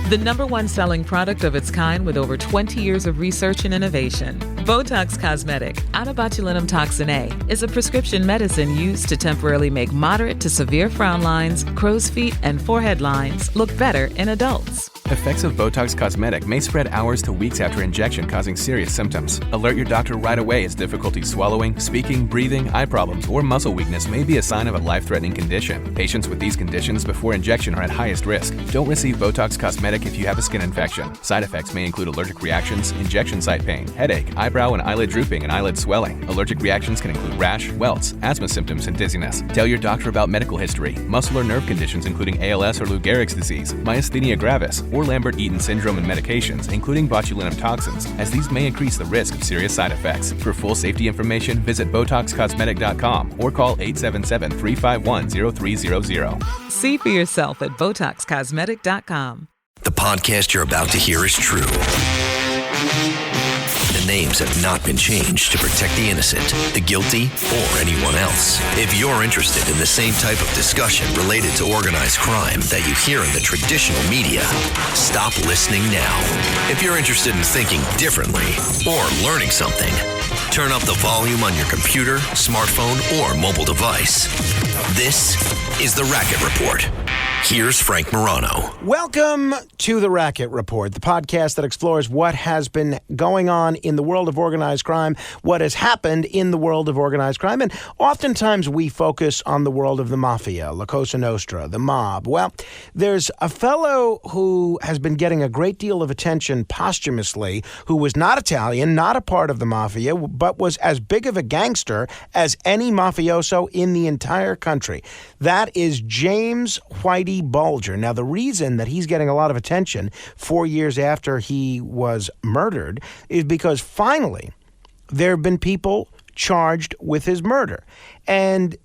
The #1 selling product of its kind with over 20 years of research and innovation. Botox Cosmetic, out of botulinum toxin A, is a prescription medicine used to temporarily make moderate to severe frown lines, crow's feet, and forehead lines look better in adults. Effects of Botox Cosmetic may spread hours to weeks after injection, causing serious symptoms. Alert your doctor right away as difficulty swallowing, speaking, breathing, eye problems, or muscle weakness may be a sign of a life-threatening condition. Patients with these conditions before injection are at highest risk. Don't receive Botox Cosmetic if you have a skin infection. Side effects may include allergic reactions, injection site pain, headache, eyebrow and eyelid drooping, and eyelid swelling. Allergic reactions can include rash, welts, asthma symptoms, and dizziness. Tell your doctor about medical history, muscle or nerve conditions including ALS or Lou Gehrig's disease, myasthenia gravis, or Lambert-Eaton syndrome, and medications, including botulinum toxins, as these may increase the risk of serious side effects. For full safety information, visit BotoxCosmetic.com or call 877-351-0300. See for yourself at BotoxCosmetic.com. The podcast you're about to hear is true. The names have not been changed to protect the innocent, the guilty, or anyone else. If you're interested in the same type of discussion related to organized crime that you hear in the traditional media, stop listening now. If you're interested in thinking differently or learning something, turn up the volume on your computer, smartphone, or mobile device. This is the Racket Report. Here's Frank Morano. Welcome to the Racket Report, the podcast that explores what has been going on in the world of organized crime, what has happened in the world of organized crime, and oftentimes we focus on the world of the mafia, La Cosa Nostra, the mob. Well, there's a fellow who has been getting a great deal of attention posthumously, who was not Italian, not a part of the mafia, but was as big of a gangster as any mafioso in the entire country. That is James Whitey Bulger. Now, the reason that he's getting a lot of attention 4 years after he was murdered is because finally there have been people charged with his murder. And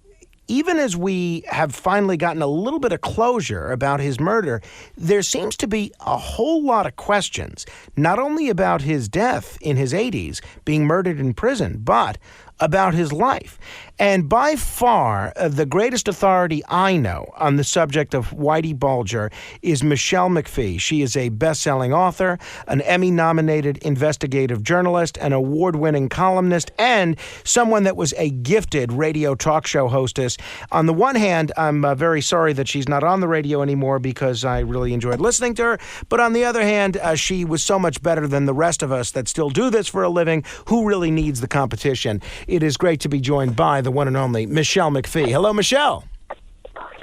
even as we have finally gotten a little bit of closure about his murder, there seems to be a whole lot of questions, not only about his death in his 80s, being murdered in prison, but about his life. And by far, the greatest authority I know on the subject of Whitey Bulger is Michele McPhee. She is a best-selling author, an Emmy-nominated investigative journalist, an award-winning columnist, and someone that was a gifted radio talk show hostess. On the one hand, I'm very sorry that she's not on the radio anymore because I really enjoyed listening to her. But on the other hand, she was so much better than the rest of us that still do this for a living. Who really needs the competition? It is great to be joined by the one and only Michele McPhee. Hello, Michele.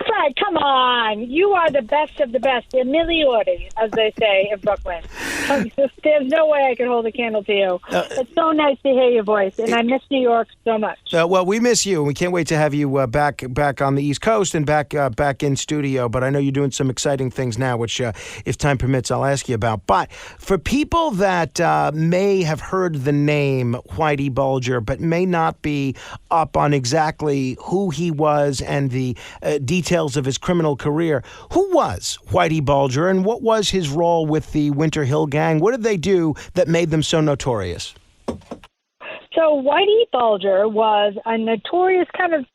Fred, come on. You are the best of the best. A milioti, as they say in Brooklyn. There's no way I could hold a candle to you. It's so nice to hear your voice, and I miss New York so much. Well, we miss you, and we can't wait to have you back on the East Coast and back in studio. But I know you're doing some exciting things now, which, if time permits, I'll ask you about. But for people that may have heard the name Whitey Bulger, but may not be up on exactly who he was and the details of his criminal career, who was Whitey Bulger, and what was his role with the Winter Hill Gang? What did they do that made them so notorious? So Whitey Bulger was a notorious kind of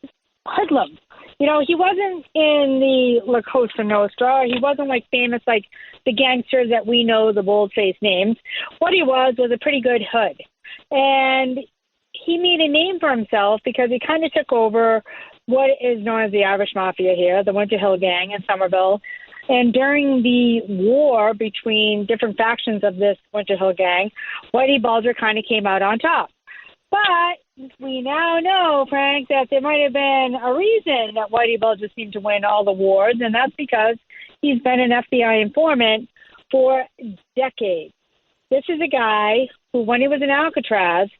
hoodlum. You know, he wasn't in the La Cosa Nostra. He wasn't like famous like the gangsters that we know, the bold-faced names. What he was a pretty good hood. And he made a name for himself because he kind of took over what is known as the Irish Mafia here, the Winter Hill Gang in Somerville. And during the war between different factions of this Winter Hill Gang, Whitey Bulger kind of came out on top. But we now know, Frank, that there might have been a reason that Whitey Bulger seemed to win all the wars, and that's because he's been an FBI informant for decades. This is a guy who, when he was in Alcatraz,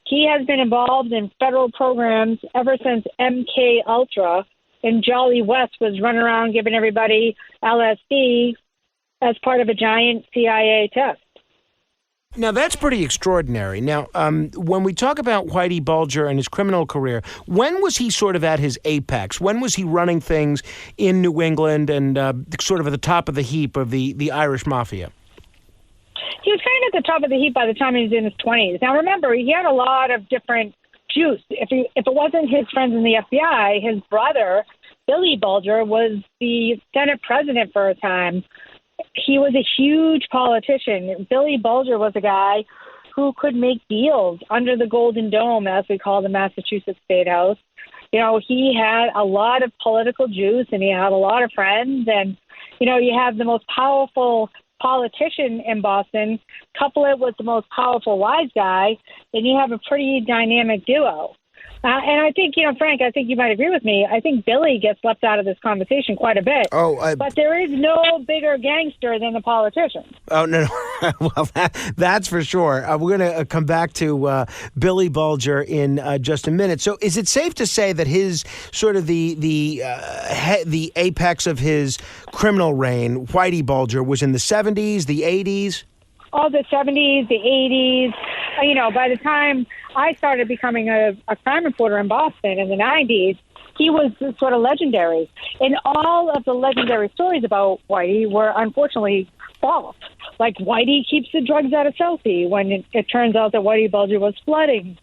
he has been involved in federal programs ever since MK Ultra, and Jolly West was running around giving everybody LSD as part of a giant CIA test. Now, that's pretty extraordinary. Now, when we talk about Whitey Bulger and his criminal career, when was he sort of at his apex? When was he running things in New England and sort of at the top of the heap of the Irish Mafia? He was kind of at the top of the heap by the time he was in his 20s. Now, remember, he had a lot of different juice. If it wasn't his friends in the FBI, his brother, Billy Bulger, was the Senate president for a time. he was a huge politician. Billy Bulger was a guy who could make deals under the Golden Dome, as we call the Massachusetts State House. You know, he had a lot of political juice, and he had a lot of friends. And, you know, you have the most powerful politician in Boston, couple it with the most powerful wise guy, and you have a pretty dynamic duo. And I think, you know, Frank, I think you might agree with me. I think Billy gets left out of this conversation quite a bit. But there is no bigger gangster than the politician. Oh, no. Well, that's for sure. We're going to come back to Billy Bulger in just a minute. So is it safe to say that his sort of the apex of his criminal reign, Whitey Bulger, was in the 70s, the 80s? Oh, the 70s, the 80s. You know, by the time I started becoming a crime reporter in Boston in the 90s, he was sort of legendary. And all of the legendary stories about Whitey were unfortunately false. Like, Whitey keeps the drugs out of Chelsea, when it turns out that Whitey Bulger was flooding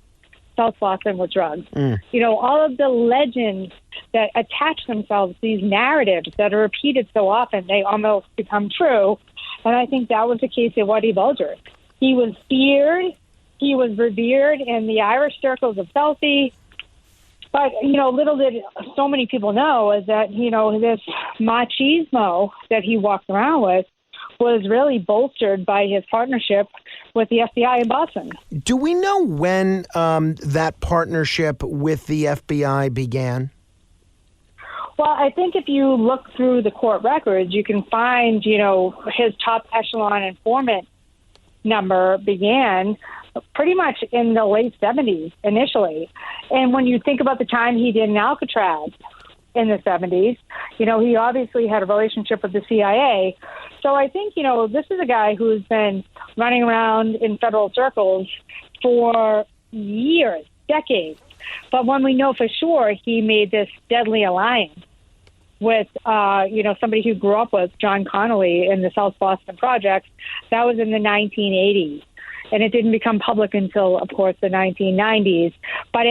South Boston with drugs. You know, all of the legends that attach themselves to these narratives that are repeated so often, they almost become true. And I think that was the case of Whitey Bulger. He was feared. He was revered in the Irish circles of Chelsea. But, you know, little did so many people know is that, you know, this machismo that he walked around with was really bolstered by his partnership with the FBI in Boston. Do we know when that partnership with the FBI began? Well, I think if you look through the court records, you can find, you know, his top echelon informant number began pretty much in the late 70s initially. And when you think about the time he did in Alcatraz in the 70s, you know, he obviously had a relationship with the CIA. So I think, you know, this is a guy who's been running around in federal circles for years, decades. But when we know for sure he made this deadly alliance with, you know, somebody who grew up with John Connolly in the South Boston Project, that was in the 1980s. And it didn't become public until, of course, the 1990s. But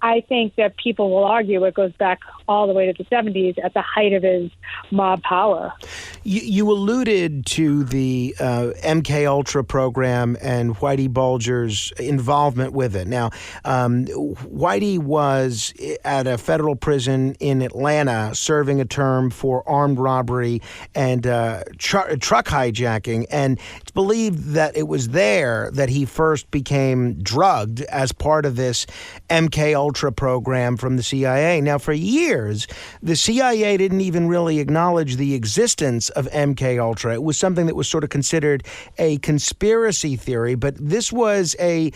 I think that people will argue it goes back all the way to the 70s at the height of his mob power. You alluded to the MK Ultra program and Whitey Bulger's involvement with it. Now, Whitey was at a federal prison in Atlanta serving a term for armed robbery and truck hijacking. And it's believed that it was there that he first became drugged as part of this MK Ultra program from the CIA. Now, for years, the CIA didn't even really acknowledge the existence of MK Ultra. It was something that was sort of considered a conspiracy theory, but this was a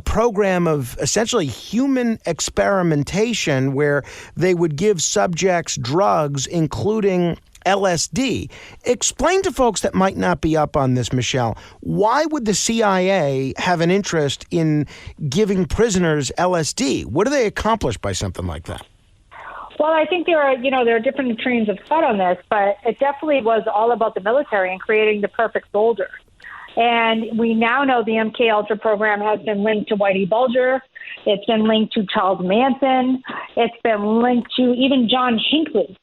program of essentially human experimentation where they would give subjects drugs, including LSD. Explain to folks that might not be up on this, Michele, why would the CIA have an interest in giving prisoners LSD? What do they accomplish by something like that? Well, I think there are different trains of thought on this, but it definitely was all about the military and creating the perfect soldier. And we now know the MK Ultra program has been linked to Whitey Bulger. It's been linked to Charles Manson. It's been linked to even John Hinckley,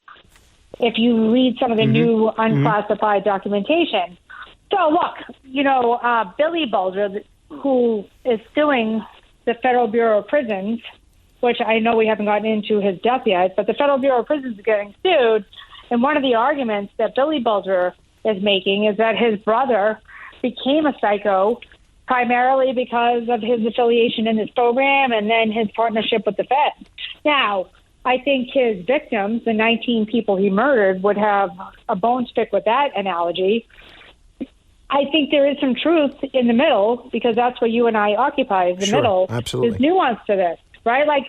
if you read some of the new unclassified documentation. So, look, you know, Billy Bulger, who is suing the Federal Bureau of Prisons, which I know we haven't gotten into his death yet, but the Federal Bureau of Prisons is getting sued. And one of the arguments that Billy Bulger is making is that his brother became a psycho primarily because of his affiliation in this program and then his partnership with the Fed. Now, I think his victims, the 19 people he murdered, would have a bone to pick with that analogy. I think there is some truth in the middle, because that's what you and I occupy, the middle. Absolutely. There's nuance to this, right? Like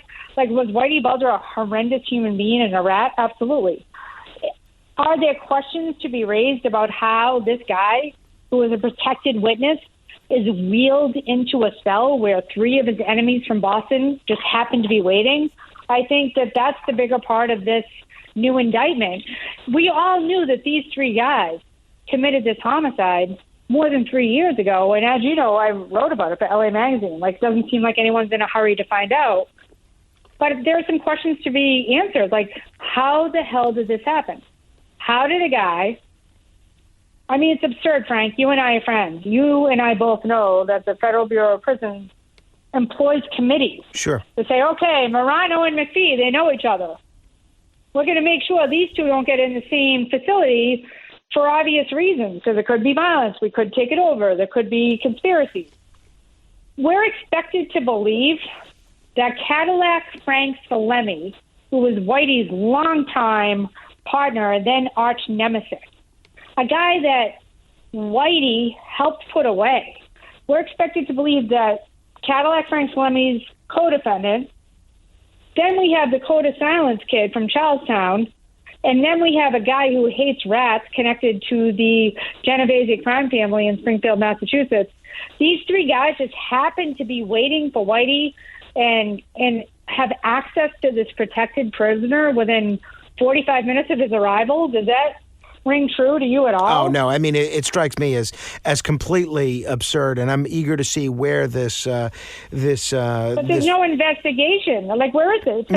was Whitey Bulger a horrendous human being and a rat? Absolutely. Are there questions to be raised about how this guy, who is a protected witness, is wheeled into a cell where 3 of his enemies from Boston just happen to be waiting? I think that that's the bigger part of this new indictment. We all knew that these 3 guys committed this homicide more than 3 years ago. And as you know, I wrote about it for LA Magazine. Like, it doesn't seem like anyone's in a hurry to find out. But there are some questions to be answered. Like, how the hell did this happen? How did a guy I mean, it's absurd, Frank. You and I are friends. You and I both know that the Federal Bureau of Prisons employs committees. Sure. To say, okay, Morano and McPhee, they know each other. We're going to make sure these two don't get in the same facility for obvious reasons. So there could be violence. We could take it over. There could be conspiracy. We're expected to believe that Cadillac Frank Salemi, who was Whitey's longtime partner, then arch nemesis, a guy that Whitey helped put away. We're expected to believe that Cadillac Frank Salemi's co-defendant, then we have the Code of Silence kid from Charlestown, and then we have a guy who hates rats connected to the Genovese crime family in Springfield, Massachusetts. These three guys just happen to be waiting for Whitey and have access to this protected prisoner within 45 minutes of his arrival. Does that ring true to you at all? Oh, no. I mean, it strikes me as completely absurd, and I'm eager to see where this... But there's no investigation. Like, where is it?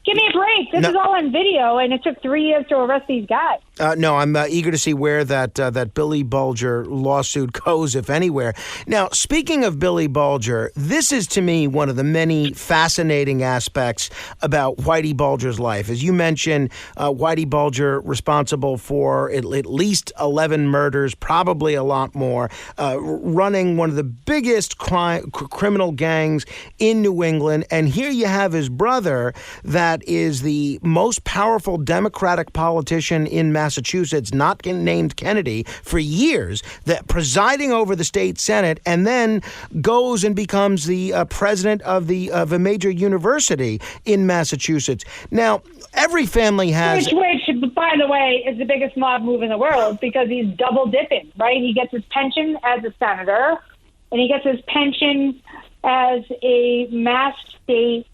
Give me a break. This is all on video, and it took 3 years to arrest these guys. No, I'm eager to see where that Billy Bulger lawsuit goes, if anywhere. Now, speaking of Billy Bulger, this is to me one of the many fascinating aspects about Whitey Bulger's life. As you mentioned, Whitey Bulger responsible for at least 11 murders, probably a lot more, running one of the biggest criminal gangs in New England. And here you have his brother that is the most powerful Democratic politician in Massachusetts, not named Kennedy, for years, that presiding over the state Senate, and then goes and becomes the president of a major university in Massachusetts. Now, every family has... Which, by the way, is the biggest mob move in the world, because he's double dipping, right? He gets his pension as a senator, and he gets his pension as a Mass state,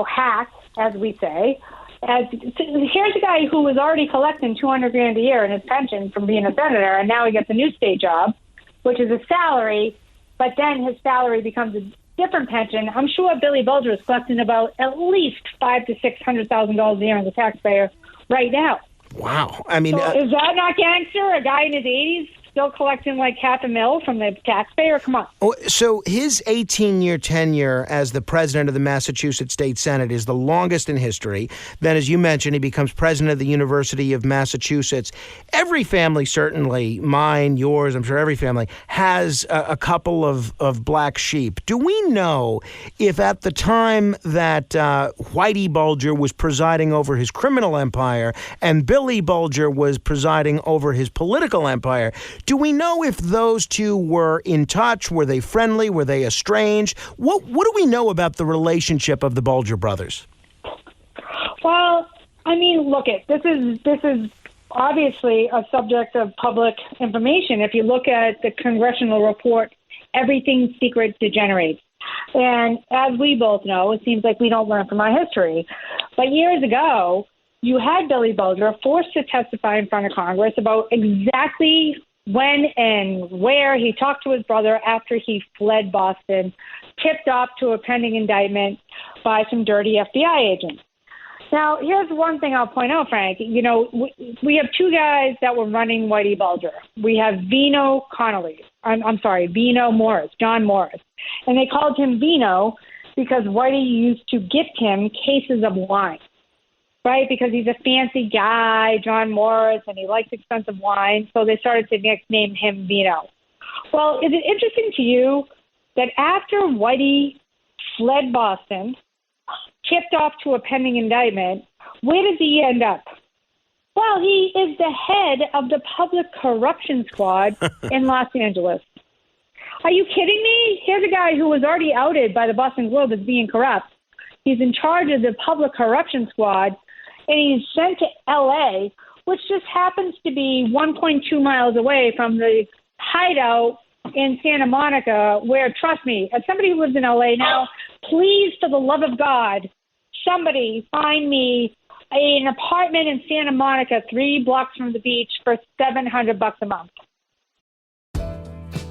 hack, as we say. Here's a guy who was already collecting $200,000 a year in his pension from being a senator, and now he gets a new state job, which is a salary, but then his salary becomes a different pension. I'm sure Billy Bulger is collecting about at least $500,000 to $600,000 a year on the taxpayer right now. Wow. I mean, so is that not gangster? A guy in his 80s still collecting like $500,000 from the taxpayer? Come on. So his 18-year tenure as the president of the Massachusetts State Senate is the longest in history. Then, as you mentioned, he becomes president of the University of Massachusetts. Every family, certainly mine, yours, I'm sure every family, has a couple of black sheep. Do we know if at the time that Whitey Bulger was presiding over his criminal empire and Billy Bulger was presiding over his political empire, do we know if those two were in touch? Were they friendly? Were they estranged? What do we know about the relationship of the Bulger brothers? Well, I mean, look, this is obviously a subject of public information. If you look at the congressional report, everything secret degenerates. And as we both know, it seems like we don't learn from our history. But years ago, you had Billy Bulger forced to testify in front of Congress about exactly when and where he talked to his brother after he fled Boston, tipped off to a pending indictment by some dirty FBI agents. Now, here's one thing I'll point out, Frank. We have two guys that were running Whitey Bulger. We have Vino Morris, John Morris. And they called him Vino because Whitey used to gift him cases of wine. Right, because he's a fancy guy, John Morris, and he likes expensive wine, so they started to nickname him Vino. Well, is it interesting to you that after Whitey fled Boston, tipped off to a pending indictment, where does he end up? Well, he is the head of the Public Corruption Squad in Los Angeles. Are you kidding me? Here's a guy who was already outed by the Boston Globe as being corrupt. He's in charge of the Public Corruption Squad, and he's sent to L.A., which just happens to be 1.2 miles away from the hideout in Santa Monica, where, trust me, as somebody who lives in L.A. now, please, for the love of God, somebody find me an apartment in Santa Monica 3 blocks from the beach for $700 a month.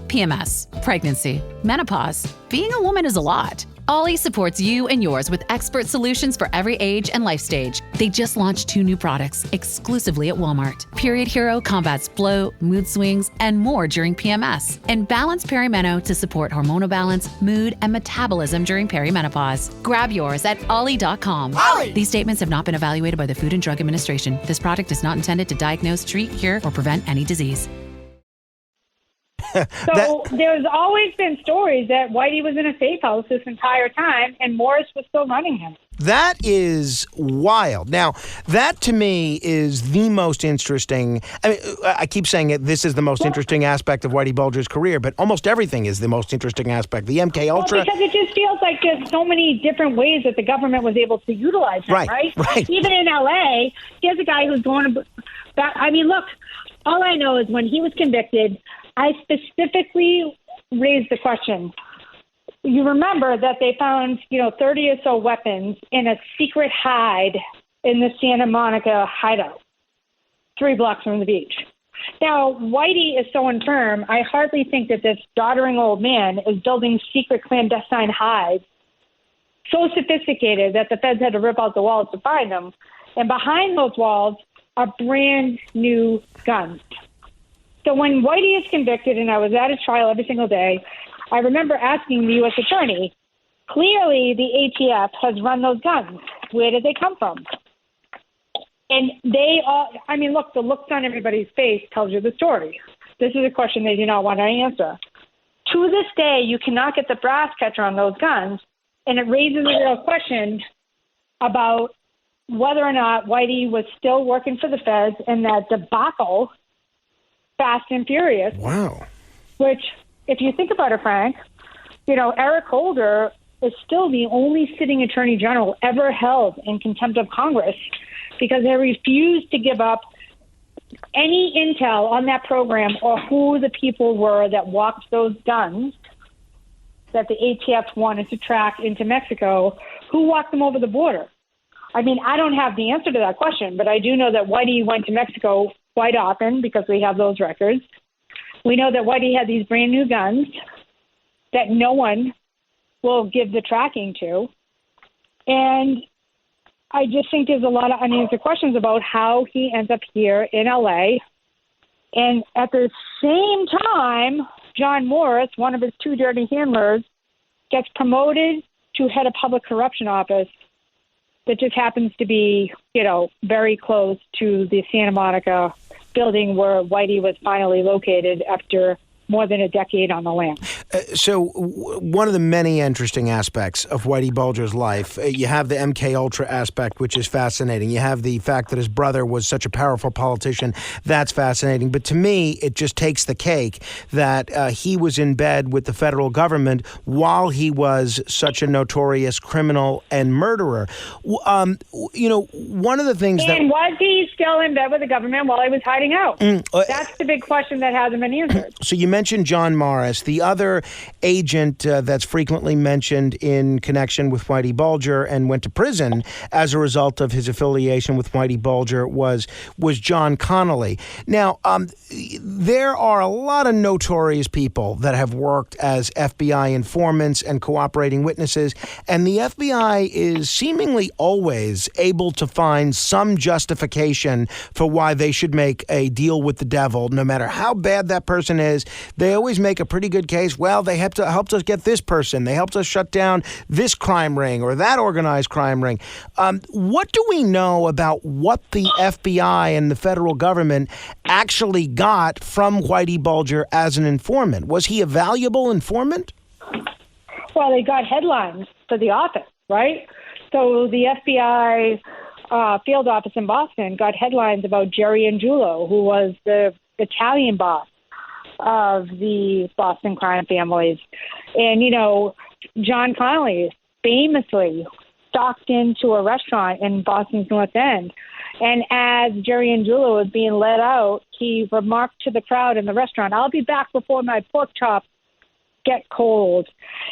PMS, pregnancy, menopause. Being a woman is a lot. Ollie supports you and yours with expert solutions for every age and life stage. They just launched 2 new products exclusively at Walmart. Period Hero combats bloat, mood swings, and more during PMS. And Balance Perimeno to support hormonal balance, mood, and metabolism during perimenopause. Grab yours at Ollie.com. Ollie! These statements have not been evaluated by the Food and Drug Administration. This product is not intended to diagnose, treat, cure, or prevent any disease. So there's always been stories that Whitey was in a safe house this entire time, and Morris was still running him. That is wild. Now, that to me is the most interesting. I mean, I keep saying it. This is the most interesting aspect of Whitey Bulger's career, but almost everything is the most interesting aspect. The MK Ultra. Well, because it just feels like there's so many different ways that the government was able to utilize him, right? Even in L.A., here's a guy who's going to. I mean, look. All I know is when he was convicted, I specifically raised the question. You remember that they found, 30 or so weapons in a secret hide in the Santa Monica hideout, 3 blocks from the beach. Now, Whitey is so infirm, I hardly think that this doddering old man is building secret clandestine hides so sophisticated that the feds had to rip out the walls to find them. And behind those walls are brand new guns. So when Whitey is convicted, and I was at his trial every single day, I remember asking the U.S. attorney, clearly the ATF has run those guns. Where did they come from? And they all, look, the looks on everybody's face tells you the story. This is a question they do not want to answer. To this day, you cannot get the brass catcher on those guns, and it raises a real question about whether or not Whitey was still working for the feds and that debacle, Fast and Furious. Wow. Which, if you think about it, Frank, Eric Holder is still the only sitting attorney general ever held in contempt of Congress because they refused to give up any intel on that program or who the people were that walked those guns that the ATF wanted to track into Mexico, who walked them over the border. I don't have the answer to that question, but I do know that Whitey went to Mexico quite often because we have those records. We know that Whitey had these brand new guns that no one will give the tracking to. And I just think there's a lot of unanswered questions about how he ends up here in L.A. And at the same time, John Morris, one of his 2 dirty handlers, gets promoted to head of public corruption office that just happens to be, very close to the Santa Monica building where Whitey was finally located after more than a decade on the lam. So one of the many interesting aspects of Whitey Bulger's life, you have the MK Ultra aspect, which is fascinating. You have the fact that his brother was such a powerful politician. That's fascinating. But to me, it just takes the cake that he was in bed with the federal government while he was such a notorious criminal and murderer. One of the things And was he still in bed with the government while he was hiding out? That's the big question that hasn't been answered. So you mentioned John Morris. The other agent that's frequently mentioned in connection with Whitey Bulger and went to prison as a result of his affiliation with Whitey Bulger was John Connolly. Now, there are a lot of notorious people that have worked as FBI informants and cooperating witnesses, and the FBI is seemingly always able to find some justification for why they should make a deal with the devil, no matter how bad that person is. They always make a pretty good case. Well, they helped us get this person. They helped us shut down this crime ring or that organized crime ring. What do we know about what the FBI and the federal government actually got from Whitey Bulger as an informant? Was he a valuable informant? Well, they got headlines for the office, right? So the FBI field office in Boston got headlines about Jerry Angiulo, who was the Italian boss of the Boston crime families. And, John Connolly famously stalked into a restaurant in Boston's North End. And as Jerry Angiulo was being let out, he remarked to the crowd in the restaurant, "I'll be back before my pork chops get cold."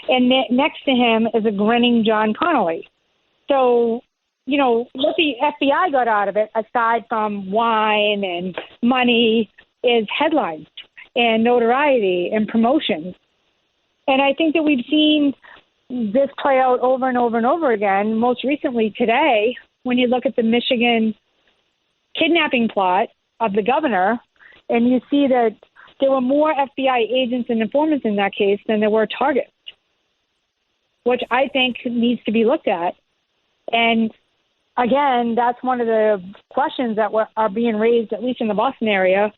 And next to him is a grinning John Connolly. So, what the FBI got out of it, aside from wine and money, is headlines and notoriety and promotions. And I think that we've seen this play out over and over and over again. Most recently today, when you look at the Michigan kidnapping plot of the governor, and you see that there were more FBI agents and informants in that case than there were targets, which I think needs to be looked at. And again, that's one of the questions that are being raised, at least in the Boston area.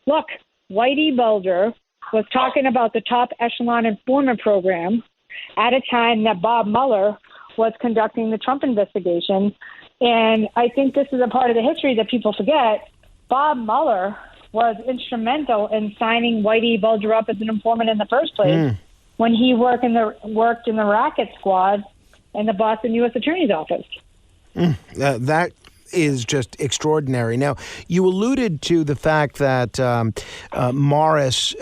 Look, Whitey Bulger was talking about the top echelon informant program at a time that Bob Mueller was conducting the Trump investigation. And I think this is a part of the history that people forget. Bob Mueller was instrumental in signing Whitey Bulger up as an informant in the first place when he worked in the Racket Squad in the Boston U.S. Attorney's Office. That is just extraordinary. Now, you alluded to the fact that Morris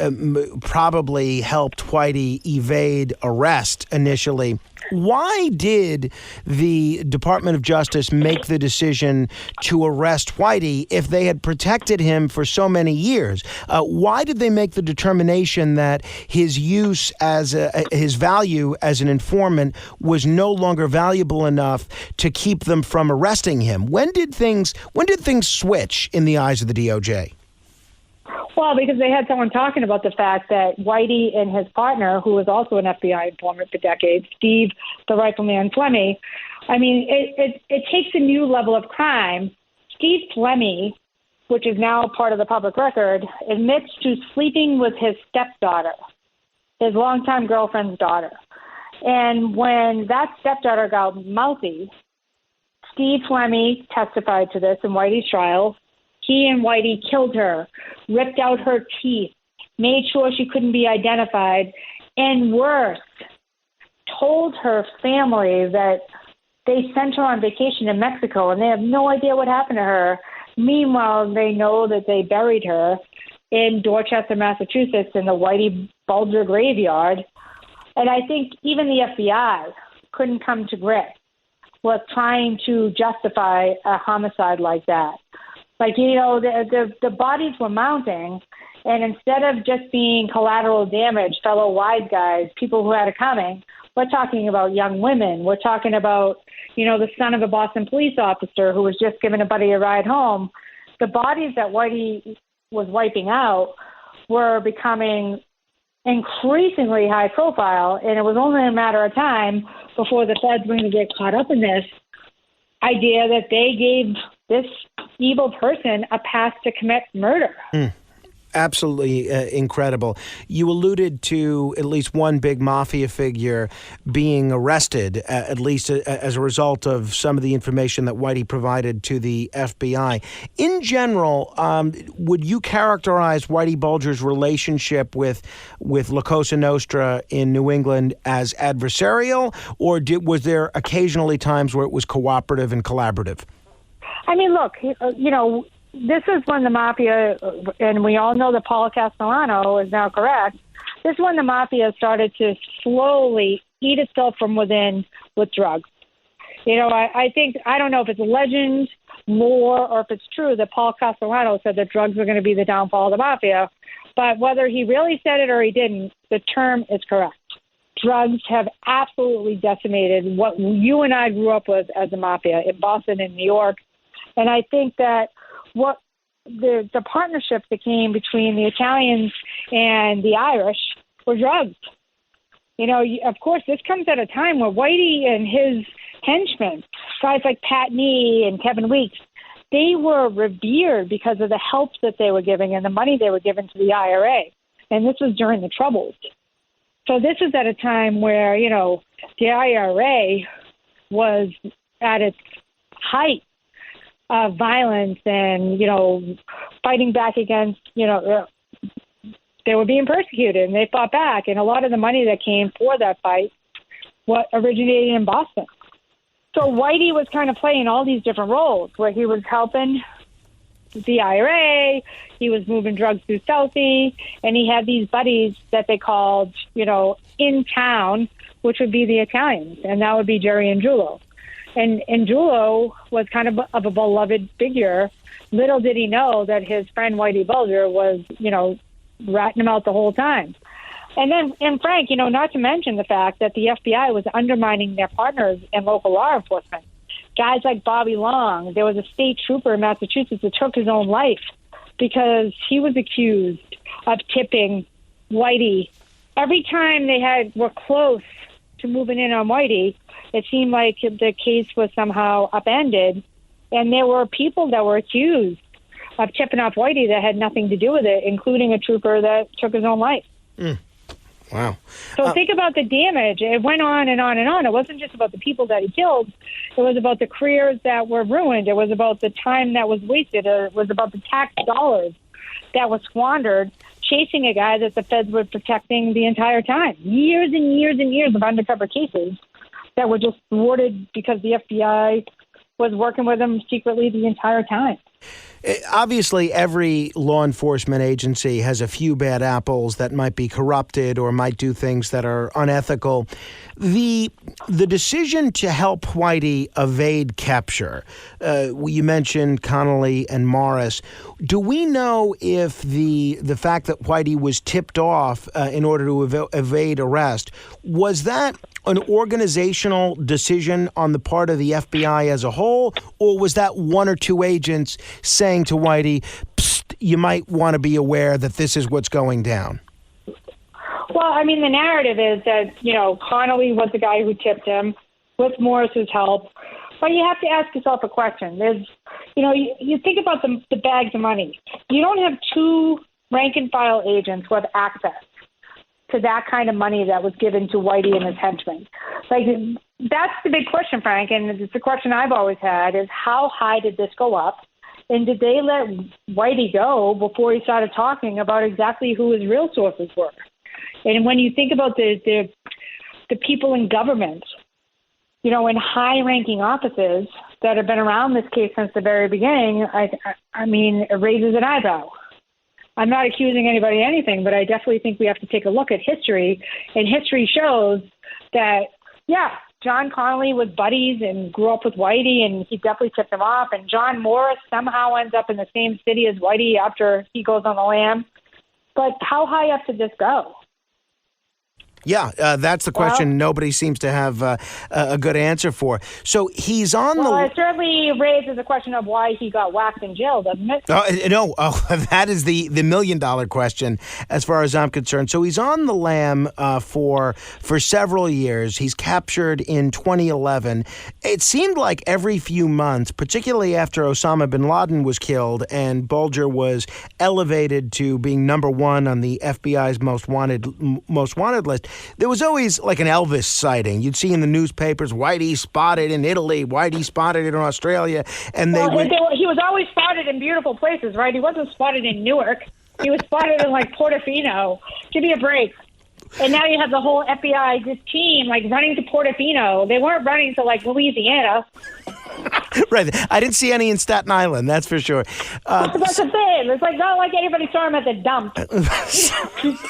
probably helped Whitey evade arrest initially. Why did the Department of Justice make the decision to arrest Whitey if they had protected him for so many years? Why did they make the determination that his use as his value as an informant was no longer valuable enough to keep them from arresting him? When did things switch in the eyes of the DOJ? Well, because they had someone talking about the fact that Whitey and his partner, who was also an FBI informant for decades, Steve, the Rifleman Flemmi, I mean, it takes a new level of crime. Steve Flemmi, which is now part of the public record, admits to sleeping with his stepdaughter, his longtime girlfriend's daughter. And when that stepdaughter got mouthy, Steve Flemmi testified to this in Whitey's trial. He and Whitey killed her, ripped out her teeth, made sure she couldn't be identified, and worse, told her family that they sent her on vacation to Mexico and they have no idea what happened to her. Meanwhile, they know that they buried her in Dorchester, Massachusetts, in the Whitey Bulger graveyard. And I think even the FBI couldn't come to grips with trying to justify a homicide like that. Like, you know, the bodies were mounting, and instead of just being collateral damage, fellow wise guys, people who had it coming, we're talking about young women. We're talking about, you know, the son of a Boston police officer who was just giving a buddy a ride home. The bodies that Whitey was wiping out were becoming increasingly high profile, and it was only a matter of time before the feds were going to get caught up in this idea that they gave this evil person a pass to commit murder. Absolutely incredible. You alluded to at least one big mafia figure being arrested, at least as a result of some of the information that Whitey provided to the FBI. In general, would you characterize Whitey Bulger's relationship with La Cosa Nostra in New England as adversarial, or was there occasionally times where it was cooperative and collaborative? I mean, look, you know, this is when the mafia, and we all know that Paul Castellano is now correct, this is when the mafia started to slowly eat itself from within with drugs. You know, I think, I don't know if it's a legend, lore, or if it's true that Paul Castellano said that drugs were going to be the downfall of the mafia, but whether he really said it or he didn't, the term is correct. Drugs have absolutely decimated what you and I grew up with as a mafia in Boston and New York. And I think that what the partnership that came between the Italians and the Irish were drugs. You know, of course, this comes at a time where Whitey and his henchmen, guys like Pat Nee and Kevin Weeks, they were revered because of the help that they were giving and the money they were giving to the IRA. And this was during the Troubles. So this is at a time where, you know, the IRA was at its height of violence and, you know, fighting back against, you know, they were being persecuted and they fought back. And a lot of the money that came for that fight originated in Boston. So Whitey was kind of playing all these different roles where he was helping the IRA, he was moving drugs through Southie, and he had these buddies that they called, you know, in town, which would be the Italians, and that would be Jerry and Giulio. And Giulio was kind of a beloved figure. Little did he know that his friend Whitey Bulger was, you know, ratting him out the whole time. And Frank, not to mention the fact that the FBI was undermining their partners in local law enforcement. Guys like Bobby Long, there was a state trooper in Massachusetts that took his own life because he was accused of tipping Whitey. Every time they were close to moving in on Whitey, it seemed like the case was somehow upended, and there were people that were accused of tipping off Whitey that had nothing to do with it, including a trooper that took his own life. Wow. So think about the damage. It went on and on and on. It wasn't just about the people that he killed. It was about the careers that were ruined. It was about the time that was wasted. It was about the tax dollars that was squandered chasing a guy that the feds were protecting the entire time. Years and years and years of undercover cases that were just thwarted because the FBI was working with him secretly the entire time. Obviously, every law enforcement agency has a few bad apples that might be corrupted or might do things that are unethical. The decision to help Whitey evade capture, you mentioned Connolly and Morris. Do we know if the fact that Whitey was tipped off in order to evade arrest, was that an organizational decision on the part of the FBI as a whole, or was that one or two agents saying to Whitey, psst, you might want to be aware that this is what's going down? Well, I mean, the narrative is that, Connolly was the guy who tipped him with Morris's help. But you have to ask yourself a question. There's, you think about the bags of money. You don't have two rank-and-file agents with access to that kind of money that was given to Whitey and his henchmen. Like, that's the big question, Frank, and it's the question I've always had, is how high did this go up? And did they let Whitey go before he started talking about exactly who his real sources were? And when you think about the people in government, in high-ranking offices that have been around this case since the very beginning, I mean, it raises an eyebrow. I'm not accusing anybody of anything, but I definitely think we have to take a look at history. And history shows that, John Connolly was buddies and grew up with Whitey, and he definitely tipped him off. And John Morris somehow ends up in the same city as Whitey after he goes on the lam. But how high up did this go? Yeah, that's the question nobody seems to have a good answer for. So he's on the... Well, it certainly raises the question of why he got whacked in jail, doesn't it? That is the million-dollar question as far as I'm concerned. So he's on the lam for several years. He's captured in 2011. It seemed like every few months, particularly after Osama bin Laden was killed and Bulger was elevated to being number one on the FBI's most wanted list, there was always like an Elvis sighting. You'd see in the newspapers, Whitey spotted in Italy, Whitey spotted in Australia. And he was always spotted in beautiful places, right? He wasn't spotted in Newark. He was spotted in like Portofino. Give me a break. And now you have the whole FBI, this team, like running to Portofino. They weren't running to like Louisiana. Right. I didn't see any in Staten Island, that's for sure. That's the thing. It's like not like anybody saw him at the dump.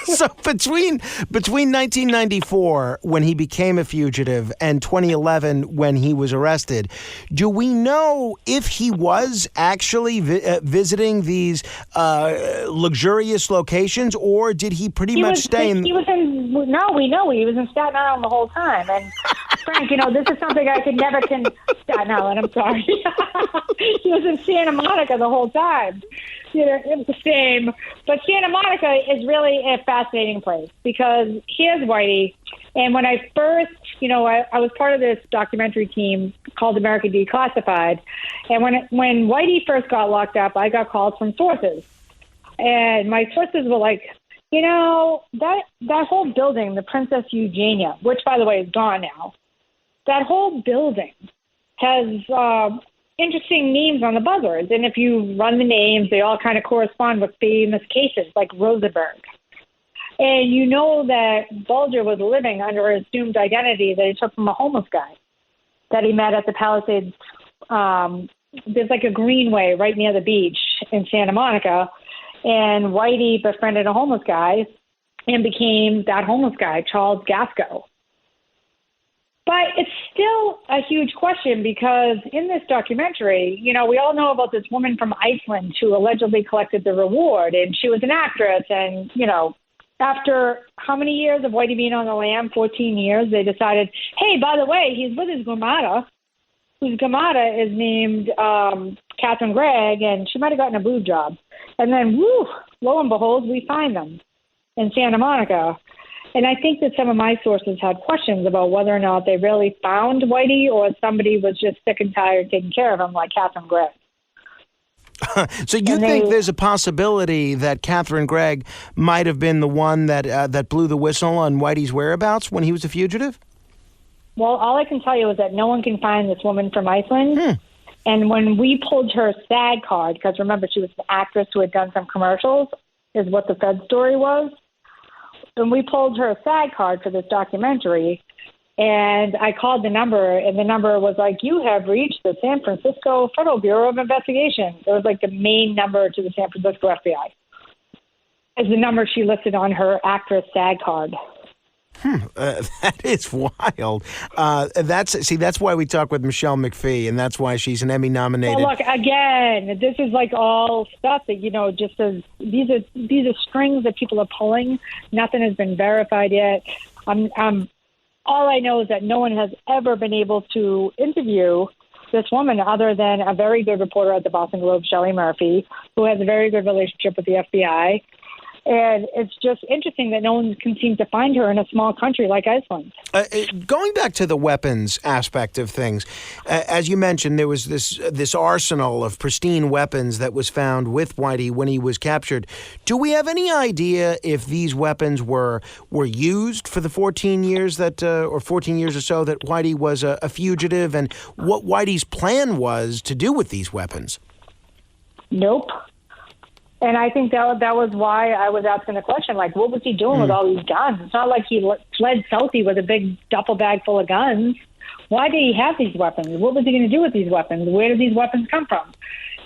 So between 1994, when he became a fugitive, and 2011, when he was arrested, do we know if he was actually visiting these luxurious locations, or did he pretty much stay in... No, we know he was in Staten Island the whole time. And Frank, this is something I could never Staten Island, I'm sorry. He was in Santa Monica the whole time. It was the same. But Santa Monica is really a fascinating place because here's Whitey. And when I first, I was part of this documentary team called America Declassified. And when Whitey first got locked up, I got calls from sources. And my sources were like, that whole building, the Princess Eugenia, which, by the way, is gone now, that whole building has interesting names on the buzzwords. And if you run the names, they all kind of correspond with famous cases like Rosenberg. And you know that Bulger was living under an assumed identity that he took from a homeless guy that he met at the Palisades. There's like a greenway right near the beach in Santa Monica. And Whitey befriended a homeless guy and became that homeless guy, Charles Gasco. But it's still a huge question because in this documentary, we all know about this woman from Iceland who allegedly collected the reward, and she was an actress, and, after how many years of Whitey being on the lam, 14 years, they decided, hey, by the way, he's with his grandmother, whose grandmother is named Catherine Gregg, and she might have gotten a boob job. And then, lo and behold, we find them in Santa Monica. And I think that some of my sources had questions about whether or not they really found Whitey or somebody was just sick and tired taking care of him like Catherine Gregg. So you think there's a possibility that Catherine Gregg might have been the one that blew the whistle on Whitey's whereabouts when he was a fugitive? Well, all I can tell you is that no one can find this woman from Iceland. And when we pulled her SAG card, because remember, she was an actress who had done some commercials, is what the Fed story was. And we pulled her SAG card for this documentary, and I called the number, and the number was like, you have reached the San Francisco Federal Bureau of Investigation. It was like the main number to the San Francisco FBI. Is the number she listed on her actress SAG card. That is wild. That's why we talk with Michele McPhee, and that's why she's an Emmy-nominated. Well, look, again, this is like all stuff that, just as these are strings that people are pulling. Nothing has been verified yet. All I know is that no one has ever been able to interview this woman other than a very good reporter at the Boston Globe, Shelley Murphy, who has a very good relationship with the FBI. And it's just interesting that no one can seem to find her in a small country like Iceland. Going back to the weapons aspect of things, as you mentioned, there was this arsenal of pristine weapons that was found with Whitey when he was captured. Do we have any idea if these weapons were used for the 14 years or 14 years or so that Whitey was a fugitive, and what Whitey's plan was to do with these weapons? Nope. And I think that was why I was asking the question, like, what was he doing with all these guns? It's not like he fled Southie with a big duffel bag full of guns. Why did he have these weapons? What was he going to do with these weapons? Where did these weapons come from?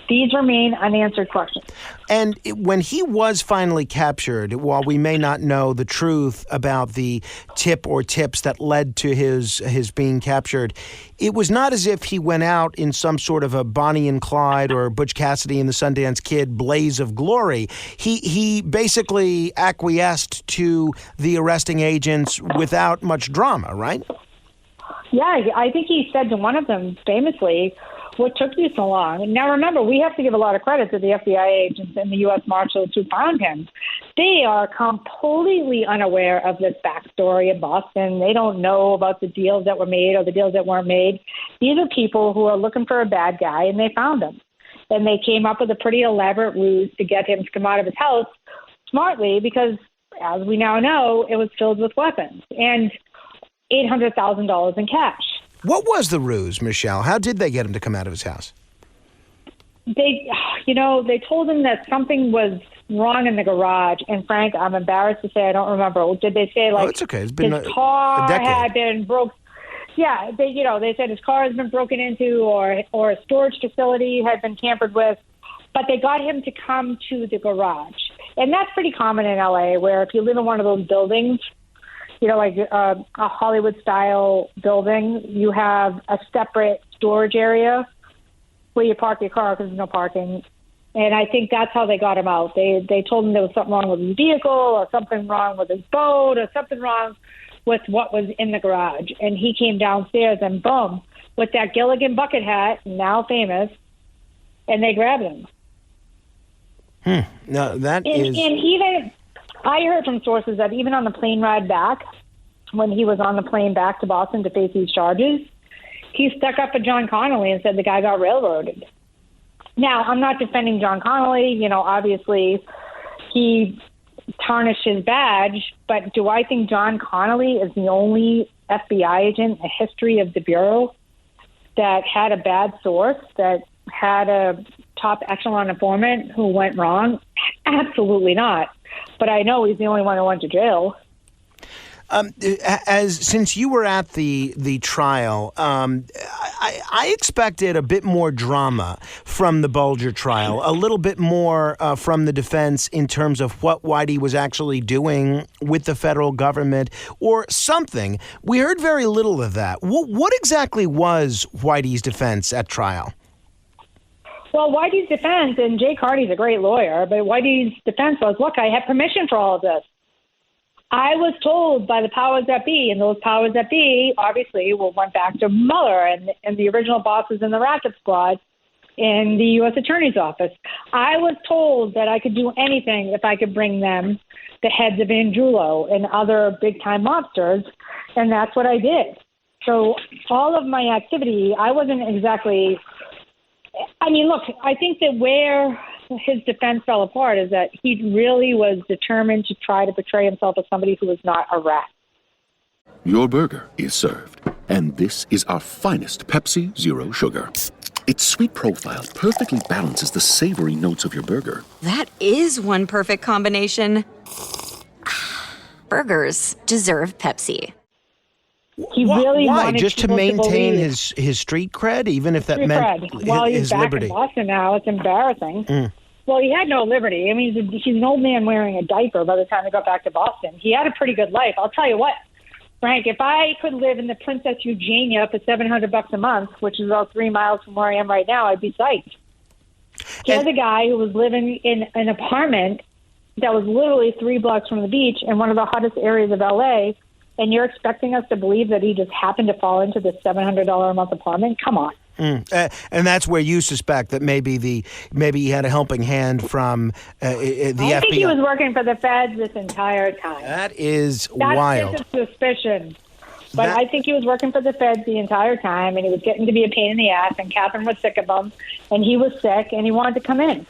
These remain unanswered questions. And when he was finally captured, while we may not know the truth about the tip or tips that led to his being captured, it was not as if he went out in some sort of a Bonnie and Clyde or Butch Cassidy and the Sundance Kid blaze of glory. He basically acquiesced to the arresting agents without much drama, right? Yeah, I think he said to one of them famously, what took you so long? Now, remember, we have to give a lot of credit to the FBI agents and the U.S. Marshals who found him. They are completely unaware of this backstory in Boston. They don't know about the deals that were made or the deals that weren't made. These are people who are looking for a bad guy, and they found him. And they came up with a pretty elaborate ruse to get him to come out of his house smartly because, as we now know, it was filled with weapons and $800,000 in cash. What was the ruse, Michele? How did they get him to come out of his house? They told him that something was wrong in the garage. And Frank, I'm embarrassed to say I don't remember. Did they say it's okay. It's been his car a decade. had been broke? Yeah, they said his car has been broken into, or a storage facility had been tampered with. But they got him to come to the garage, and that's pretty common in LA, where if you live in one of those buildings, like a Hollywood-style building, you have a separate storage area where you park your car because there's no parking. And I think that's how they got him out. They told him there was something wrong with his vehicle or something wrong with his boat or something wrong with what was in the garage. And he came downstairs and boom, with that Gilligan bucket hat, now famous, and they grabbed him. No, that and is... And even... I heard from sources that even on the plane ride back, when he was on the plane back to Boston to face these charges, he stuck up for John Connolly and said the guy got railroaded. Now, I'm not defending John Connolly. Obviously, he tarnished his badge, but do I think John Connolly is the only FBI agent in the history of the Bureau that had a bad source, that had a top echelon informant who went wrong? Absolutely not. But I know he's the only one who went to jail. Since you were at the trial, I expected a bit more drama from the Bulger trial, a little bit more from the defense in terms of what Whitey was actually doing with the federal government or something. We heard very little of that. What exactly was Whitey's defense at trial? Well, Whitey's defense, and Jake Hardy's a great lawyer, but Whitey's defense was, look, I have permission for all of this. I was told by the powers that be, and those powers that be obviously went back to Mueller and the original bosses in the Racket Squad in the U.S. Attorney's Office. I was told that I could do anything if I could bring them the heads of Andrulo and other big-time mobsters, and that's what I did. So all of my activity, I wasn't exactly – I mean, look, I think that where his defense fell apart is that he really was determined to try to portray himself as somebody who was not a rat. Your burger is served, and this is our finest Pepsi Zero Sugar. Its sweet profile perfectly balances the savory notes of your burger. That is one perfect combination. Burgers deserve Pepsi. He really Why? wanted Just to people maintain believe his street cred, even if that street meant cred. While he's his back liberty. in Boston now, it's embarrassing. Well, he had no liberty. I mean, he's an old man wearing a diaper by the time he got back to Boston. He had a pretty good life. I'll tell you what, Frank, if I could live in the Princess Eugenia for $700 a month, which is about 3 miles from where I am right now, I'd be psyched. Here's a guy who was living in an apartment that was literally 3 blocks from the beach in one of the hottest areas of L.A., and you're expecting us to believe that he just happened to fall into this $700 a month apartment? Come on. And that's where you suspect that maybe he had a helping hand from the FBI. I think he was working for the feds this entire time. That is That's wild. just a suspicion. But I think he was working for the feds the entire time, and he was getting to be a pain in the ass, and Catherine was sick of him, and he was sick, and he wanted to come in.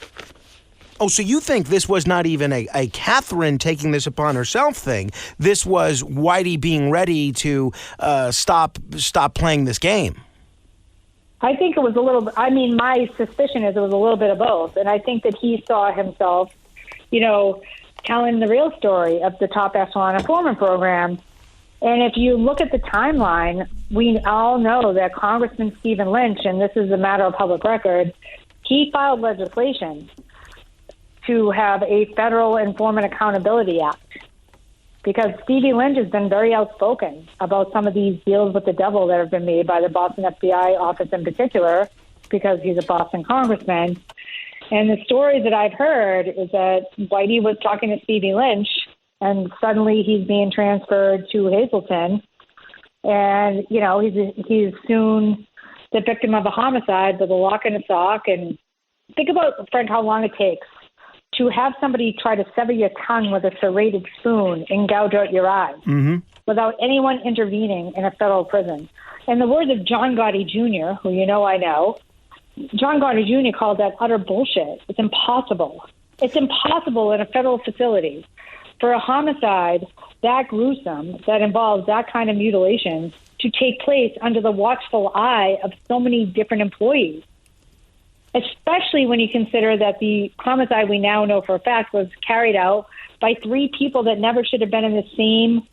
Oh, so you think this was not even a Catherine taking this upon herself thing. This was Whitey being ready to stop playing this game. I think it was a little, I mean, my suspicion is it was a little bit of both. And I think that he saw himself, telling the real story of the top echelon informant program. And if you look at the timeline, we all know that Congressman Stephen Lynch, and this is a matter of public record, he filed legislation to have a federal Informant Accountability Act, because Stevie Lynch has been very outspoken about some of these deals with the devil that have been made by the Boston FBI office in particular, because he's a Boston congressman. And the story that I've heard is that Whitey was talking to Stevie Lynch, and suddenly he's being transferred to Hazleton. And, he's soon the victim of a homicide with a lock and a sock. And think about, Frank, how long it takes to have somebody try to sever your tongue with a serrated spoon and gouge out your eyes without anyone intervening in a federal prison. In the words of John Gotti Jr., who I know, John Gotti Jr. called that utter bullshit. It's impossible. It's impossible in a federal facility for a homicide that gruesome, that involves that kind of mutilation, to take place under the watchful eye of so many different employees. Especially when you consider that the homicide we now know for a fact was carried out by 3 people that never should have been in the same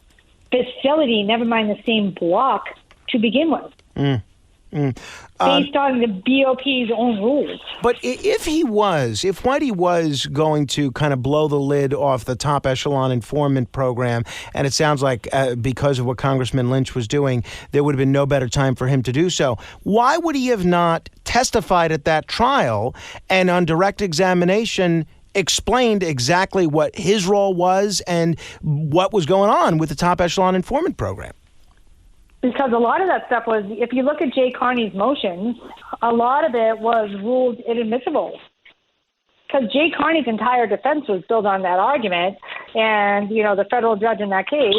facility, never mind the same block, to begin with. Based on the BOP's own rules. But if Whitey was going to kind of blow the lid off the top echelon informant program, and it sounds like because of what Congressman Lynch was doing, there would have been no better time for him to do so, why would he have not testified at that trial and on direct examination explained exactly what his role was and what was going on with the top echelon informant program? Because a lot of that stuff was, if you look at Jay Carney's motions, a lot of it was ruled inadmissible. Because Jay Carney's entire defense was built on that argument. And, the federal judge in that case,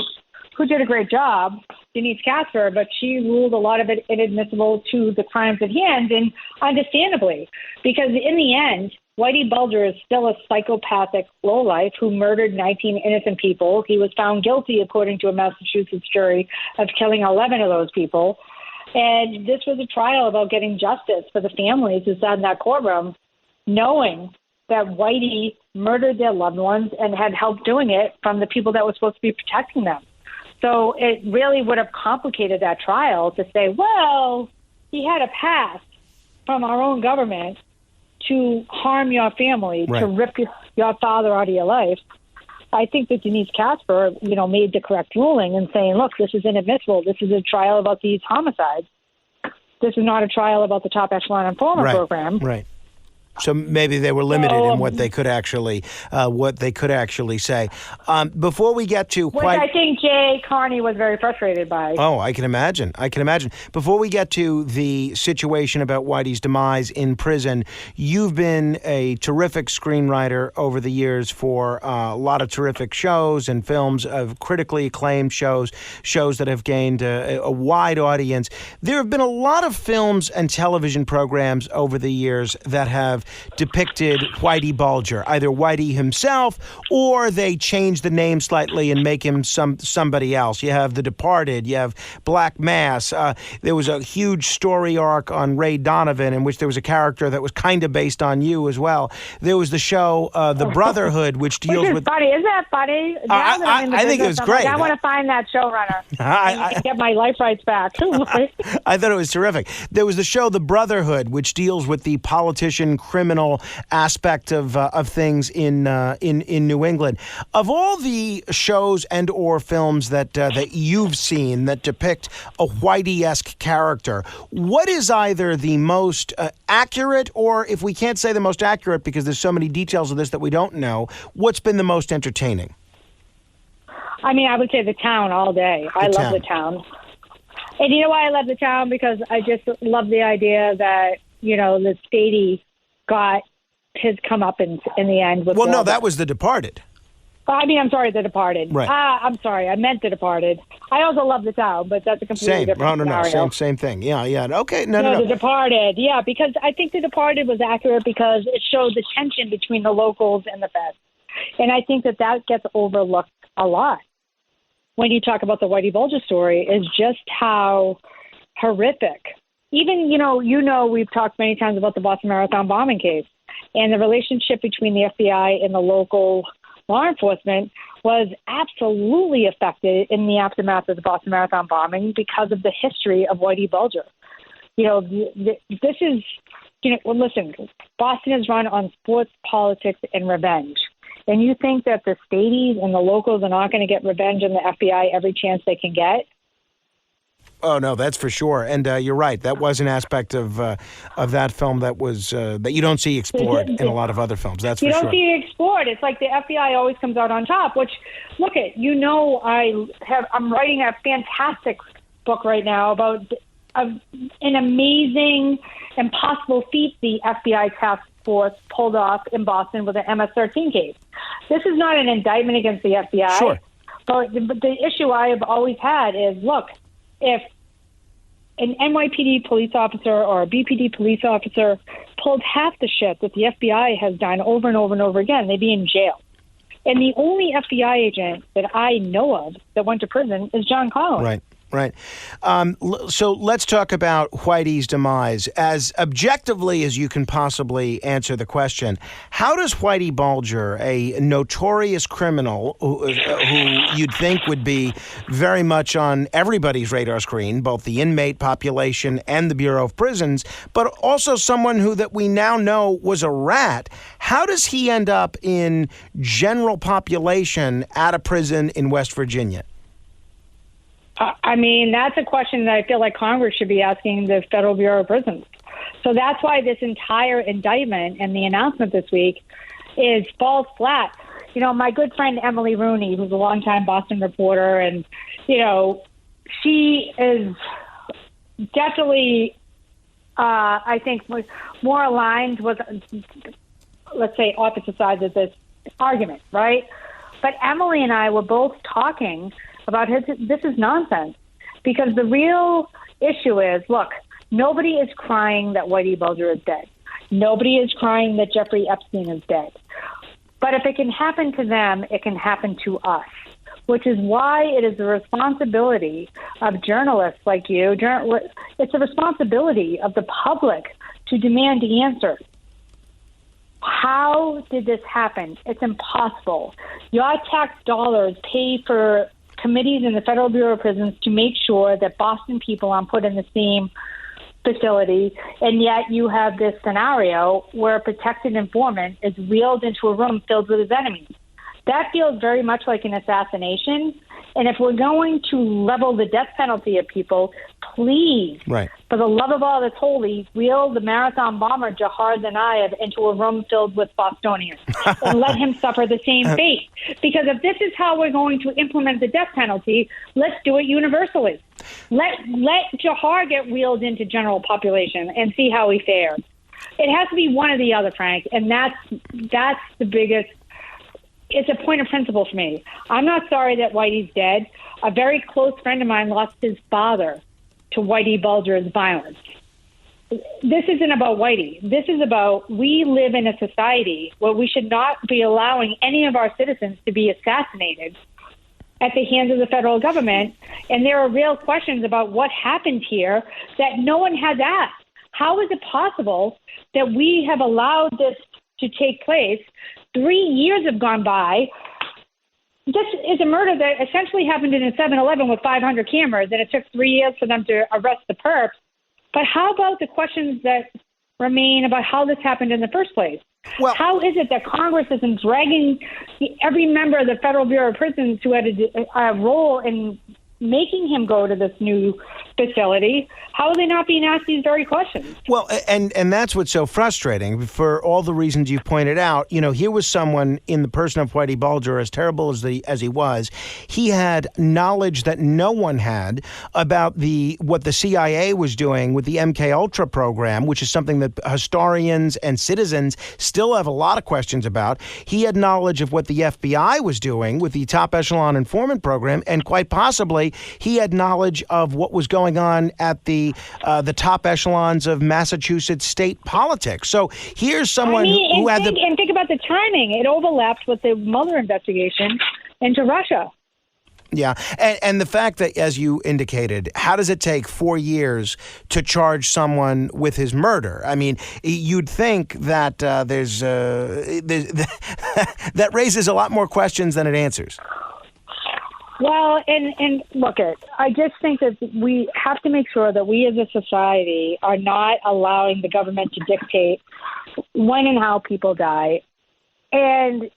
who did a great job, Denise Casper, but she ruled a lot of it inadmissible to the crimes at hand, and understandably. Because in the end, Whitey Bulger is still a psychopathic lowlife who murdered 19 innocent people. He was found guilty, according to a Massachusetts jury, of killing 11 of those people. And this was a trial about getting justice for the families who sat in that courtroom, knowing that Whitey murdered their loved ones and had help doing it from the people that were supposed to be protecting them. So it really would have complicated that trial to say, well, he had a pass from our own government to harm your family, to rip your father out of your life. I think that Denise Casper, made the correct ruling in saying, look, this is inadmissible. This is a trial about these homicides. This is not a trial about the top echelon informant program. Right. So maybe they were limited in what they could actually say. Before we get to which I think Jay Carney was very frustrated by. Oh, I can imagine. Before we get to the situation about Whitey's demise in prison, you've been a terrific screenwriter over the years for a lot of terrific shows and films, of critically acclaimed shows that have gained a wide audience. There have been a lot of films and television programs over the years that have depicted Whitey Bulger, either Whitey himself or they change the name slightly and make him somebody else. You have The Departed, you have Black Mass. There was a huge story arc on Ray Donovan in which there was a character that was kind of based on you as well. There was the show The Brotherhood, which deals with... funny. Isn't that funny? I think it was great. I want to find that showrunner and get my life rights back. I thought it was terrific. There was the show The Brotherhood, which deals with the politician criminal aspect of things in New England. Of all the shows and or films that you've seen that depict a Whitey-esque character, what is either the most accurate, or if we can't say the most accurate because there's so many details of this that we don't know, what's been the most entertaining? I mean, I would say The Town all day. I love The Town. And you know why I love The Town? Because I just love the idea that, the Stady got his comeuppance in the end. Well, no, that was The Departed. I'm sorry, The Departed. Right. I'm sorry, I meant The Departed. I also love The Town, but that's a completely different scenario. Same thing. Yeah. Okay, no. The Departed, yeah, because I think The Departed was accurate because it showed the tension between the locals and the feds. And I think that gets overlooked a lot when you talk about the Whitey Bulger story, is just how horrific. Even, we've talked many times about the Boston Marathon bombing case, and the relationship between the FBI and the local law enforcement was absolutely affected in the aftermath of the Boston Marathon bombing because of the history of Whitey Bulger. This is, listen, Boston is run on sports, politics, and revenge. And you think that the Stadies and the locals are not going to get revenge on the FBI every chance they can get? Oh no, that's for sure. And you're right. That was an aspect of that film that was that you don't see explored in a lot of other films. That's for sure. You don't see it explored. It's like the FBI always comes out on top. Which, look at, I'm writing a fantastic book right now about an amazing, impossible feat the FBI task force pulled off in Boston with an MS-13 case. This is not an indictment against the FBI. Sure. But the issue I have always had is, look, if an NYPD police officer or a BPD police officer pulled half the shit that the FBI has done over and over and over again, they'd be in jail. And the only FBI agent that I know of that went to prison is John Collins. Right. So let's talk about Whitey's demise. As objectively as you can possibly answer the question, how does Whitey Bulger, a notorious criminal who you'd think would be very much on everybody's radar screen, both the inmate population and the Bureau of Prisons, but also someone that we now know was a rat, how does he end up in general population at a prison in West Virginia? I mean, that's a question that I feel like Congress should be asking the Federal Bureau of Prisons. So that's why this entire indictment and the announcement this week falls flat. My good friend Emily Rooney, who's a longtime Boston reporter, and, she is definitely, I think, more aligned with, let's say, opposite sides of this argument, right? But Emily and I were both talking about this is nonsense, because the real issue is, look, nobody is crying that Whitey Bulger is dead. Nobody is crying that Jeffrey Epstein is dead. But if it can happen to them, it can happen to us, which is why it is the responsibility of journalists like you. It's the responsibility of the public to demand answers. How did this happen? It's impossible. Your tax dollars pay for committees in the Federal Bureau of Prisons to make sure that Boston people aren't put in the same facility, and yet you have this scenario where a protected informant is wheeled into a room filled with his enemies. That feels very much like an assassination, And if we're going to level the death penalty at people, please, for the love of all that's holy, wheel the marathon bomber Jahar Tsarnaev into a room filled with Bostonians and let him suffer the same fate. Because if this is how we're going to implement the death penalty, let's do it universally. Let Jahar get wheeled into general population and see how he fares. It has to be one or the other, Frank, and that's the biggest. It's a point of principle for me. I'm not sorry that Whitey's dead. A very close friend of mine lost his father to Whitey Bulger's violence. This isn't about Whitey. This is about we live in a society where we should not be allowing any of our citizens to be assassinated at the hands of the federal government. And there are real questions about what happened here that no one has asked. How is it possible that we have allowed this to take place? 3 years have gone by. This is a murder that essentially happened in a 7-Eleven with 500 cameras, and it took 3 years for them to arrest the perps. But how about the questions that remain about how this happened in the first place? Well, how is it that Congress isn't dragging every member of the Federal Bureau of Prisons who had a role in making him go to this new facility? How are they not being asked these very questions? Well, and that's what's so frustrating for all the reasons you've pointed out. You know, here was someone in the person of Whitey Bulger, as terrible as he was, he had knowledge that no one had about what the CIA was doing with the MK-Ultra program, which is something that historians and citizens still have a lot of questions about. He had knowledge of what the FBI was doing with the top echelon informant program, and quite possibly he had knowledge of what was going on at the top echelons of Massachusetts state politics. So here's someone who had and think about the timing. It overlapped with the Mueller investigation into Russia. Yeah, and the fact that, as you indicated, how does it take 4 years to charge someone with his murder? I mean, you'd think that that raises a lot more questions than it answers. Well, and look, I just think that we have to make sure that we as a society are not allowing the government to dictate when and how people die. And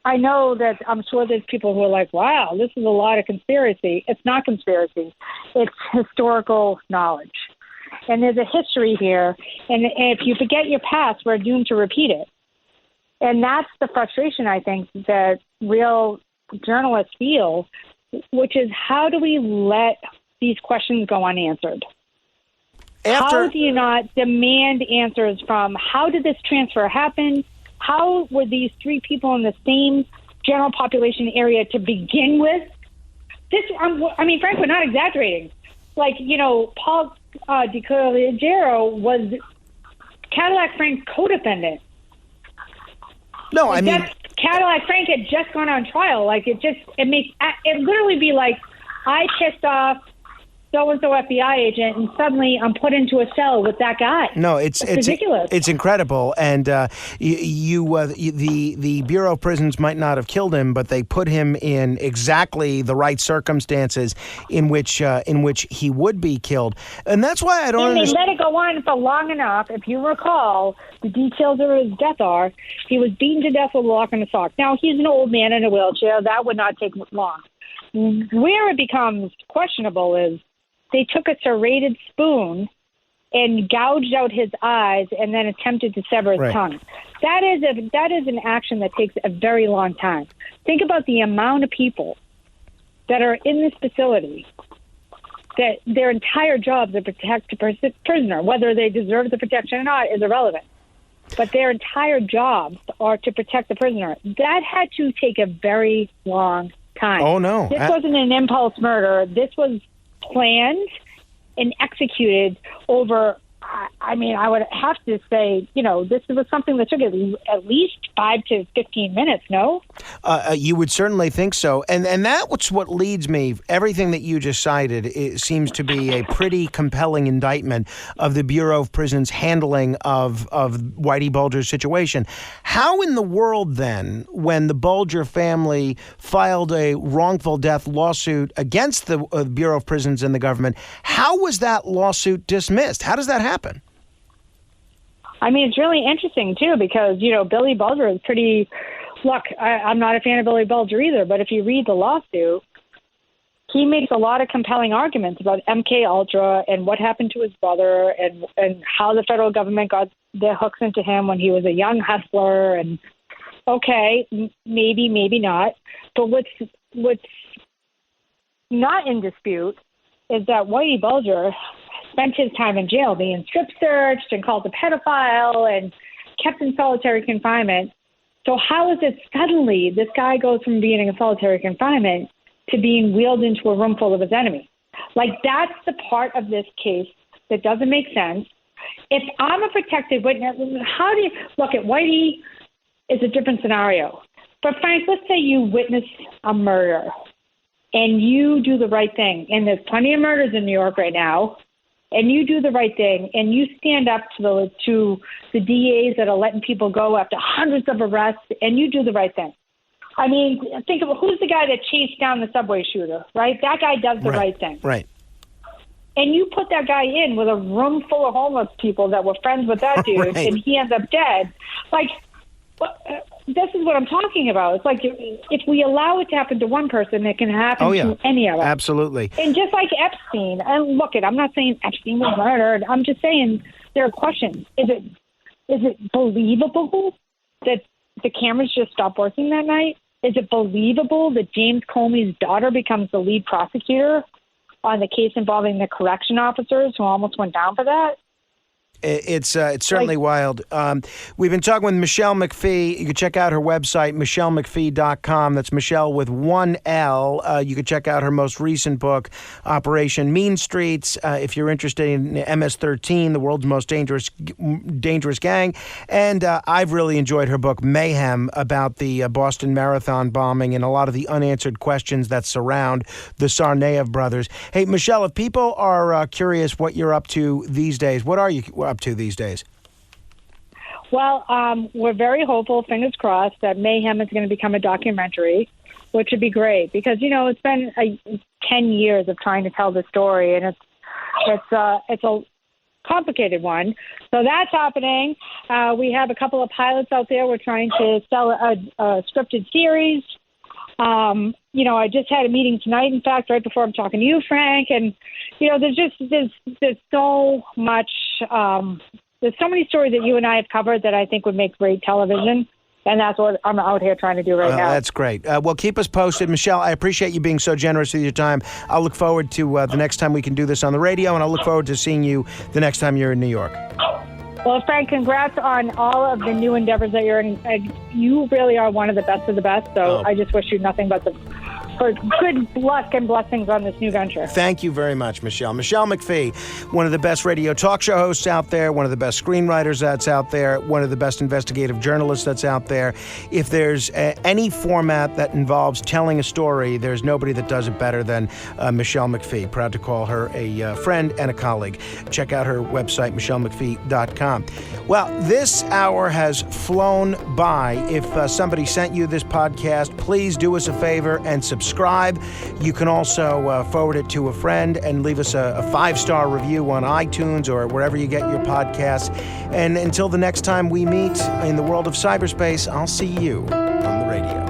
I know that I'm sure there's people who are like, wow, this is a lot of conspiracy. It's not conspiracy. It's historical knowledge. And there's a history here. And if you forget your past, we're doomed to repeat it. And that's the frustration, I think, that real journalists feel, which is how do we let these questions go unanswered? How do you not demand answers from how did this transfer happen? How were these three people in the same general population area to begin with? Frank, we're not exaggerating. Like, Paul DiColigiero was Cadillac Frank's co-defendant. No, I mean, Cadillac Frank had just gone on trial. Like it literally be like I pissed off so-and-so FBI agent, and suddenly I'm put into a cell with that guy. No, it's ridiculous. It's incredible. And the Bureau of Prisons might not have killed him, but they put him in exactly the right circumstances in which he would be killed. And that's why I don't understand. They let it go on for long enough. If you recall, the details of his death are he was beaten to death with a lock and a sock. Now, he's an old man in a wheelchair. That would not take long. Where it becomes questionable is they took a serrated spoon and gouged out his eyes and then attempted to sever his tongue. That is an action that takes a very long time. Think about the amount of people that are in this facility that their entire jobs are to protect the prisoner. Whether they deserve the protection or not is irrelevant. But their entire jobs are to protect the prisoner. That had to take a very long time. Oh, no. This wasn't an impulse murder. This was planned and executed over, I would have to say, this was something that took at least 5 to 15 minutes, no? You would certainly think so. And that's what leads me. Everything that you just cited, it seems to be a pretty compelling indictment of the Bureau of Prisons' handling of Whitey Bulger's situation. How in the world, then, when the Bulger family filed a wrongful death lawsuit against the Bureau of Prisons and the government, how was that lawsuit dismissed? How does that happen? It's really interesting, too, because, Billy Bulger is pretty look, I'm not a fan of Billy Bulger either, but if you read the lawsuit, he makes a lot of compelling arguments about MK Ultra and what happened to his brother and how the federal government got their hooks into him when he was a young hustler. And okay, maybe not. But what's not in dispute is that Whitey Bulger spent his time in jail being strip searched and called a pedophile and kept in solitary confinement. So how is it suddenly this guy goes from being in solitary confinement to being wheeled into a room full of his enemies? Like, that's the part of this case that doesn't make sense. If I'm a protected witness, how do you look at Whitey? Is a different scenario. But Frank, let's say you witness a murder and you do the right thing. And there's plenty of murders in New York right now. And you do the right thing, and you stand up to the DAs that are letting people go after hundreds of arrests, and you do the right thing. I mean, think of who's the guy that chased down the subway shooter, right? That guy does the right thing. Right. And you put that guy in with a room full of homeless people that were friends with that dude, and he ends up dead. Like, this is what I'm talking about. It's like if we allow it to happen to one person, it can happen to any of us. Absolutely. And just like Epstein, and look, I'm not saying Epstein was murdered. I'm just saying there are questions. Is it believable that the cameras just stopped working that night? Is it believable that James Comey's daughter becomes the lead prosecutor on the case involving the correction officers who almost went down for that? It's certainly wild. We've been talking with Michele McPhee. You can check out her website, michelemcphee.com. That's Michele with one L. You can check out her most recent book, Operation Mean Streets, if you're interested in MS-13, the world's most dangerous gang. And I've really enjoyed her book, Mayhem, about the Boston Marathon bombing and a lot of the unanswered questions that surround the Tsarnaev brothers. Hey, Michele, if people are curious what you're up to these days, what are you up to these days? Well, we're very hopeful, fingers crossed, that Mayhem is going to become a documentary, which would be great because, it's been 10 years of trying to tell the story, and it's a complicated one. So that's happening. We have a couple of pilots out there. We're trying to sell a scripted series. I just had a meeting tonight, in fact, right before I'm talking to you, Frank, and there's so much, there's so many stories that you and I have covered that I think would make great television, and that's what I'm out here trying to do right now. That's great. Well, keep us posted. Michele, I appreciate you being so generous with your time. I'll look forward to the next time we can do this on the radio, and I'll look forward to seeing you the next time you're in New York. Well, Frank, congrats on all of the new endeavors that you're in. You really are one of the best of the best, so I just wish you nothing but good luck and blessings on this new venture. Thank you very much, Michele. Michele McPhee, one of the best radio talk show hosts out there, one of the best screenwriters that's out there, one of the best investigative journalists that's out there. If there's any format that involves telling a story, there's nobody that does it better than Michele McPhee. Proud to call her a friend and a colleague. Check out her website, michelemcphee.com. Well, this hour has flown by. If somebody sent you this podcast, please do us a favor and subscribe. You can also forward it to a friend and leave us a 5-star review on iTunes or wherever you get your podcasts. And until the next time we meet in the world of cyberspace, I'll see you on the radio.